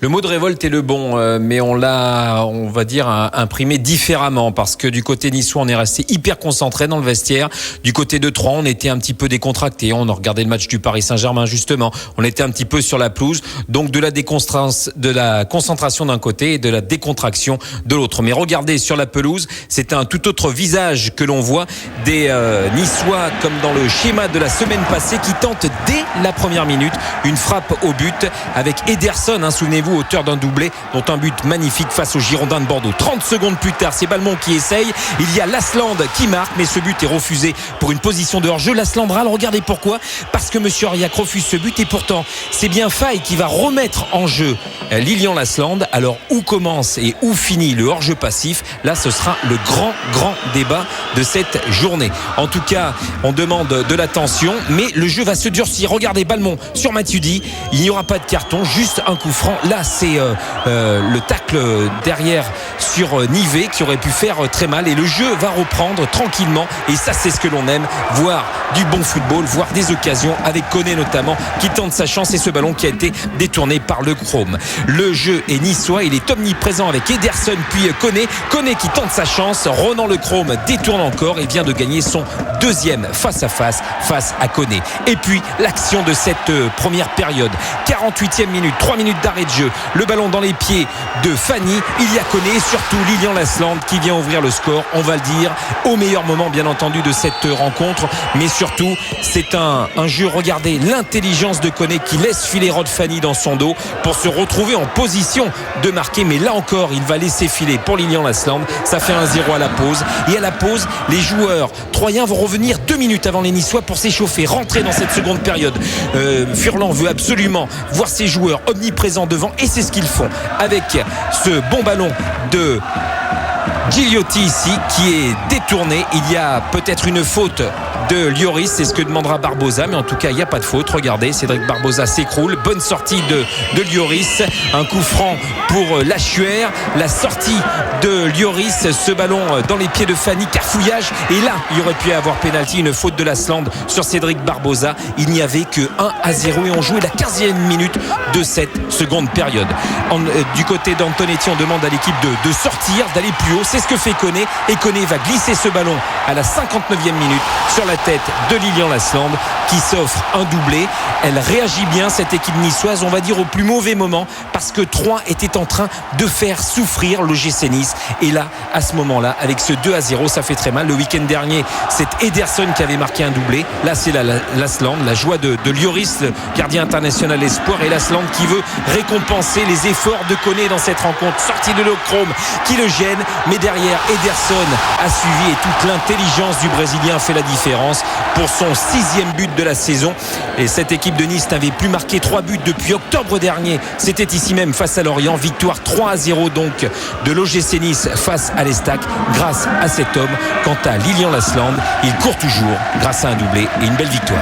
Le mot de révolte est le bon, mais on l'a, on va dire, imprimé différemment parce que du côté niçois, on est resté hyper concentré dans le vestiaire. Du côté de Troyes, on était un petit peu décontracté. On a regardé le match du Paris Saint-Germain, justement. On était un petit peu sur la pelouse. Donc, de la concentration d'un côté et de la décontraction de l'autre. Mais regardez, sur la pelouse, c'est un tout autre visage que l'on voit des Niçois, comme dans le schéma de la semaine passée, qui tentent dès la première minute une frappe au but avec Ederson, souvenez-vous, auteur d'un doublé, dont un but magnifique face aux Girondins de Bordeaux. 30 secondes plus tard, c'est Balmont qui essaye. Il y a Lasland qui marque, mais ce but est refusé pour une position de hors-jeu. Lasland râle, regardez pourquoi. Parce que Monsieur Aurillac refuse ce but et pourtant, c'est bien Faye qui va remettre en jeu Lilian Lasland. Alors, où commence et où finit le hors-jeu passif? Là, ce sera le grand débat de cette journée. En tout cas, on demande de l'attention, mais le jeu va se durcir. Regardez Balmont sur Matuidi. Il n'y aura pas de carton, juste un coup franc. Là, c'est le tacle derrière sur Nivet qui aurait pu faire très mal, et le jeu va reprendre tranquillement, et ça, c'est ce que l'on aime, voir du bon football, voir des occasions avec Koné notamment qui tente sa chance, et ce ballon qui a été détourné par le Chrome. Le jeu est niçois, il est omniprésent avec Ederson puis Koné qui tente sa chance. Ronan Le Chrome détourne encore et vient de gagner son deuxième face à Koné. Et puis l'action de cette première période, 48e minute, 3 minutes d'arrêt de jeu, le ballon dans les pieds de Fanny, il y a Koné et surtout Lilian Lasland qui vient ouvrir le score, on va le dire, au meilleur moment bien entendu de cette rencontre, mais surtout c'est un jeu, regardez l'intelligence de Koné qui laisse filer Rod Fanny dans son dos pour se retrouver en position de marquer, mais là encore il va laisser filer pour Lilian Lasland. Ça fait 1-0 à la pause, et à la pause les joueurs troyens vont revenir 2 minutes avant les Niçois pour s'échauffer, rentrer dans cette seconde période. Furlan veut absolument voir ses joueurs omniprésents devant, et c'est ce qu'ils font avec ce bon ballon de Gigliotti ici qui est détourné. Il y a peut-être une faute de Lloris, c'est ce que demandera Barbosa, mais en tout cas il n'y a pas de faute. Regardez, Cédric Barbosa s'écroule, bonne sortie de Lloris, un coup franc pour Lachuer, la sortie de Lloris, ce ballon dans les pieds de Fanny, cafouillage, et là il aurait pu y avoir pénalty, une faute de Lasland sur Cédric Barbosa. Il n'y avait que 1-0 et on jouait la 15e minute de cette seconde période. Du côté d'Antonetti, on demande à l'équipe de sortir, d'aller plus haut, c'est ce que fait Koné, et Koné va glisser ce ballon à la 59e minute sur la tête de Lilian Lasland qui s'offre un doublé. Elle réagit bien, cette équipe niçoise, on va dire au plus mauvais moment, parce que Troyes était en train de faire souffrir l'OGC Nice, et là à ce moment-là avec ce 2-0, ça fait très mal. Le week-end dernier, c'est Ederson qui avait marqué un doublé, là c'est Lasland, la joie de Lloris, le gardien international espoir, et Lasland qui veut récompenser les efforts de Koné dans cette rencontre. Sortie de Le Chrome qui le gêne, mais derrière Ederson a suivi, et toute l'intelligence du Brésilien fait la différence pour son 6e but de la saison. Et cette équipe de Nice n'avait plus marqué 3 buts depuis octobre dernier, c'était ici même face à Lorient. Victoire 3-0 donc de l'OGC Nice face à l'Estac grâce à cet homme. Quant à Lilian Lasland, il court toujours grâce à un doublé et une belle victoire.